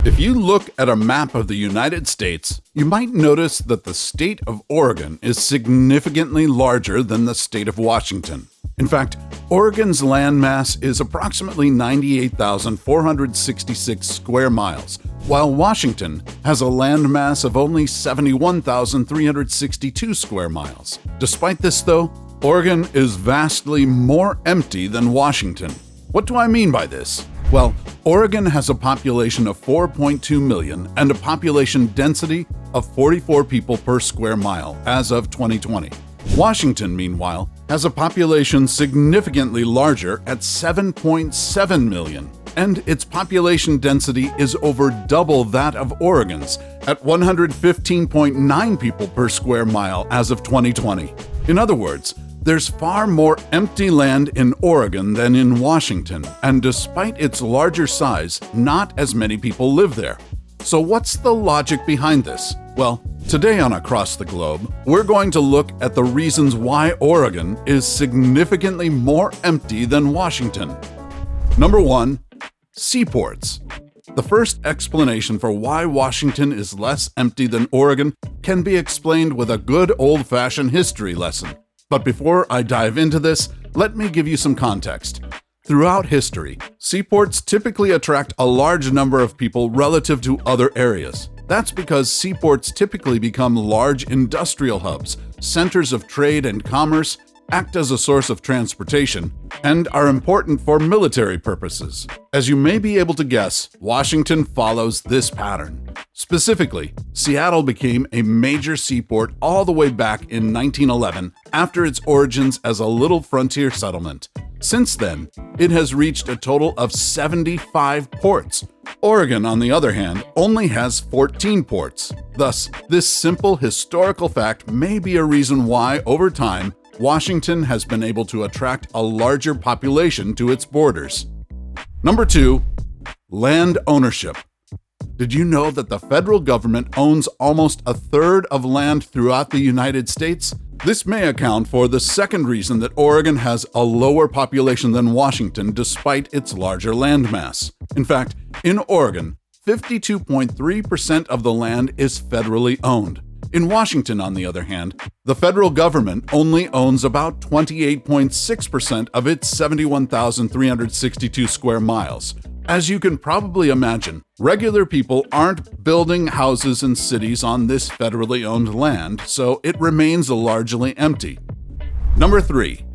If you look at a map of the United States, you might notice that the state of Oregon is significantly larger than the state of Washington. In fact, Oregon's landmass is approximately 98,466 square miles, while Washington has a landmass of only 71,362 square miles. Despite this, though, Oregon is vastly more empty than Washington. What do I mean by this? Well, Oregon has a population of 4.2 million and a population density of 44 people per square mile as of 2020. Washington, meanwhile, has a population significantly larger at 7.7 million, and its population density is over double that of Oregon's at 115.9 people per square mile as of 2020. In other words, there's far more empty land in Oregon than in Washington, and despite its larger size, not as many people live there. So what's the logic behind this? Well, today on Across the Globe, we're going to look at the reasons why Oregon is significantly more empty than Washington. Number 1. Seaports. The first explanation for why Washington is less empty than Oregon can be explained with a good old-fashioned history lesson. But before I dive into this, let me give you some context. Throughout history, seaports typically attract a large number of people relative to other areas. That's because seaports typically become large industrial hubs, centers of trade and commerce, act as a source of transportation, and are important for military purposes. As you may be able to guess, Washington follows this pattern. Specifically, Seattle became a major seaport all the way back in 1911 after its origins as a little frontier settlement. Since then, it has reached a total of 75 ports. Oregon, on the other hand, only has 14 ports. Thus, this simple historical fact may be a reason why, over time, Washington has been able to attract a larger population to its borders. Number 2. Land ownership. Did you know that the federal government owns almost a third of land throughout the United States? This may account for the second reason that Oregon has a lower population than Washington despite its larger landmass. In fact, in Oregon, 52.3% of the land is federally owned. In Washington, on the other hand, the federal government only owns about 28.6% of its 71,362 square miles. As you can probably imagine, regular people aren't building houses and cities on this federally owned land, so it remains largely empty. Number 3.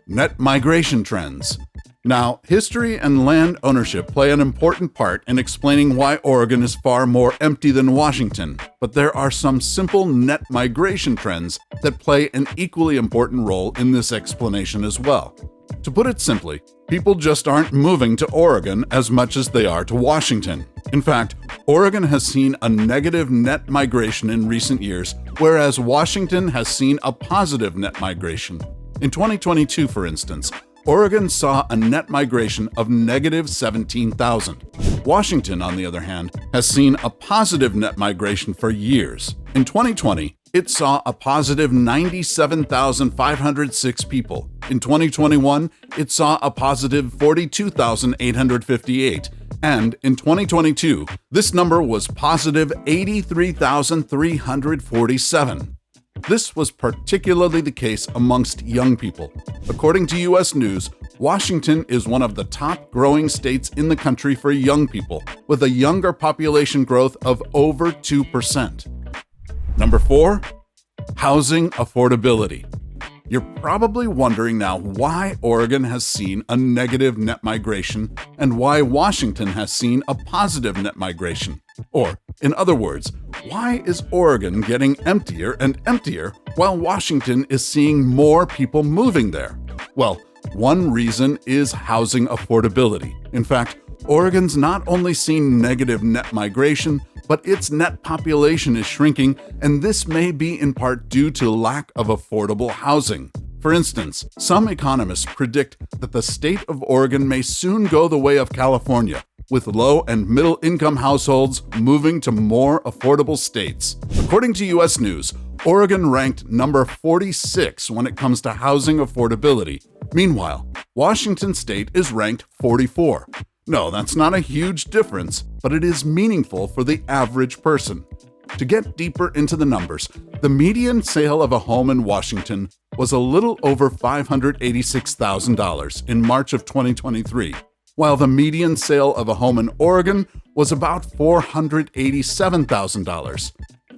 Net migration trends. Now, history and land ownership play an important part in explaining why Oregon is far more empty than Washington, but there are some simple net migration trends that play an equally important role in this explanation as well. To put it simply, people just aren't moving to Oregon as much as they are to Washington. In fact, Oregon has seen a negative net migration in recent years, whereas Washington has seen a positive net migration. In 2022, for instance, Oregon saw a net migration of negative 17,000. Washington, on the other hand, has seen a positive net migration for years. In 2020, it saw a positive 97,506 people. In 2021, it saw a positive 42,858. And in 2022, this number was positive 83,347. This was particularly the case amongst young people. According to U.S. News, Washington is one of the top growing states in the country for young people, with a younger population growth of over 2%. Number 4. Housing affordability. You're probably wondering now why Oregon has seen a negative net migration and why Washington has seen a positive net migration. Or, in other words, why is Oregon getting emptier and emptier while Washington is seeing more people moving there? Well, one reason is housing affordability. In fact, Oregon's not only seen negative net migration, but its net population is shrinking, and this may be in part due to lack of affordable housing. For instance, some economists predict that the state of Oregon may soon go the way of California, with low and middle-income households moving to more affordable states. According to U.S. News, Oregon ranked number 46 when it comes to housing affordability. Meanwhile, Washington state is ranked 44. No, that's not a huge difference, but it is meaningful for the average person. To get deeper into the numbers, the median sale of a home in Washington was a little over $586,000 in March of 2023, while the median sale of a home in Oregon was about $487,000.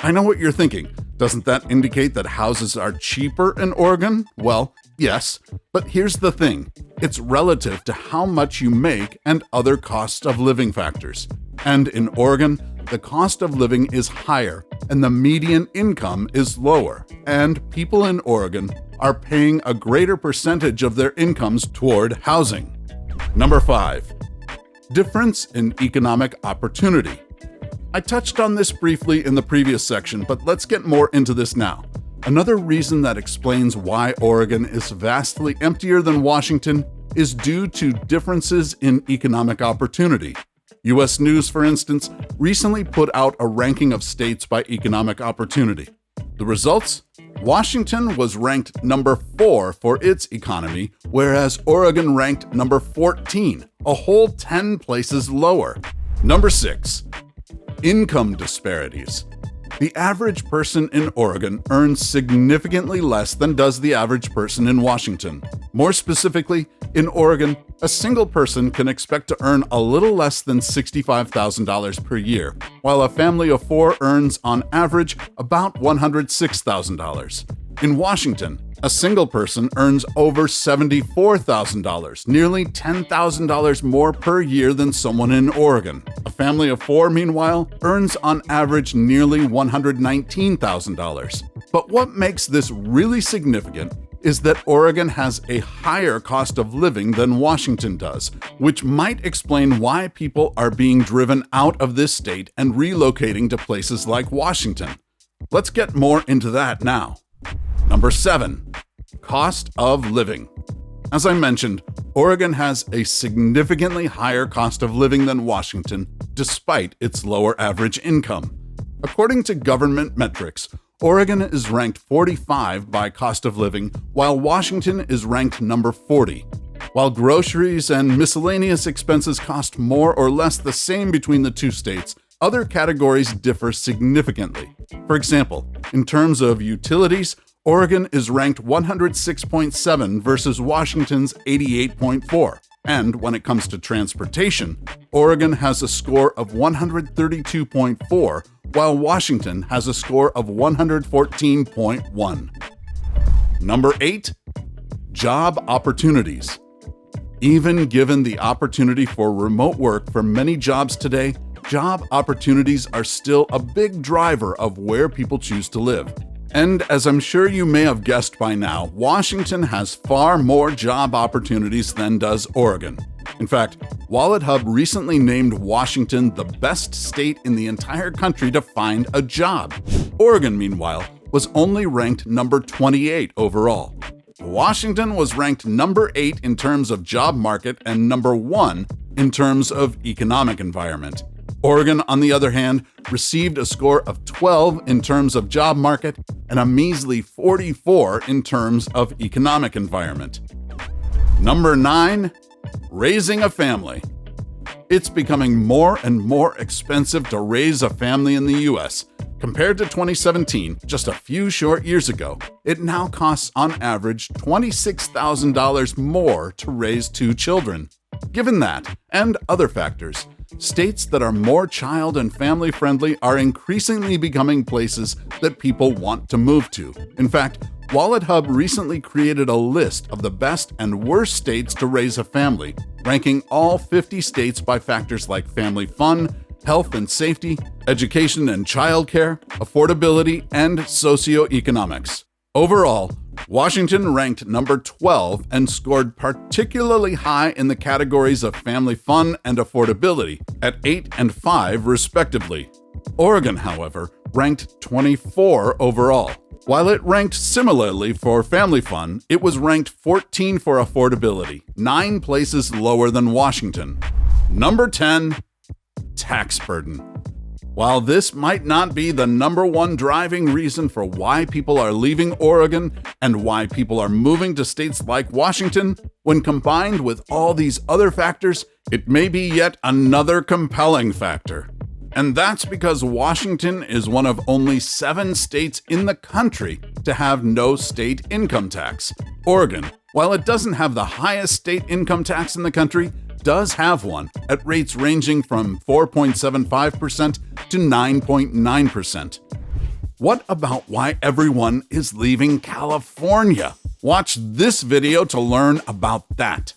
I know what you're thinking. Doesn't that indicate that houses are cheaper in Oregon? Well, yes, but here's the thing. It's relative to how much you make and other cost of living factors. And in Oregon, the cost of living is higher and the median income is lower, and people in Oregon are paying a greater percentage of their incomes toward housing. Number 5. Difference in economic opportunity. I touched on this briefly in the previous section, but let's get more into this now. Another reason that explains why Oregon is vastly emptier than Washington is due to differences in economic opportunity. U.S. News, for instance, recently put out a ranking of states by economic opportunity. The results? Washington was ranked number 4 for its economy, whereas Oregon ranked number 14, a whole 10 places lower. Number 6. Income disparities. The average person in Oregon earns significantly less than does the average person in Washington. More specifically, in Oregon, a single person can expect to earn a little less than $65,000 per year, while a family of 4 earns on average about $106,000. In Washington, a single person earns over $74,000, nearly $10,000 more per year than someone in Oregon. A family of 4, meanwhile, earns on average nearly $119,000. But what makes this really significant is that Oregon has a higher cost of living than Washington does, which might explain why people are being driven out of this state and relocating to places like Washington. Let's get more into that now. Number 7. Cost of living. As I mentioned, Oregon has a significantly higher cost of living than Washington, despite its lower average income. According to government metrics, Oregon is ranked 45 by cost of living, while Washington is ranked number 40. While groceries and miscellaneous expenses cost more or less the same between the two states, other categories differ significantly. For example, in terms of utilities, Oregon is ranked 106.7 versus Washington's 88.4. And when it comes to transportation, Oregon has a score of 132.4, while Washington has a score of 114.1. Number 8. Job opportunities. Even given the opportunity for remote work for many jobs today, job opportunities are still a big driver of where people choose to live. And as I'm sure you may have guessed by now, Washington has far more job opportunities than does Oregon. In fact, WalletHub recently named Washington the best state in the entire country to find a job. Oregon, meanwhile, was only ranked number 28 overall. Washington was ranked number 8 in terms of job market and number 1 in terms of economic environment. Oregon, on the other hand, received a score of 12 in terms of job market and a measly 44 in terms of economic environment. Number 9. Raising a family. It's becoming more and more expensive to raise a family in the U.S. Compared to 2017, just a few short years ago, it now costs on average $26,000 more to raise 2 children. Given that, and other factors, states that are more child and family friendly are increasingly becoming places that people want to move to. In fact, WalletHub recently created a list of the best and worst states to raise a family, ranking all 50 states by factors like family fun, health and safety, education and childcare, affordability, and socioeconomics. Overall, Washington ranked number 12 and scored particularly high in the categories of family fun and affordability at 8 and 5 respectively. Oregon, however, ranked 24 overall. While it ranked similarly for family fun, it was ranked 14 for affordability, 9 places lower than Washington. Number 10. Tax burden. While this might not be the number one driving reason for why people are leaving Oregon and why people are moving to states like Washington, when combined with all these other factors, It may be yet another compelling factor. And that's because Washington is one of only 7 states in the country to have no state income tax. Oregon, while it doesn't have the highest state income tax in the country, does have one at rates ranging from 4.75% to 9.9%. What about why everyone is leaving California? Watch this video to learn about that.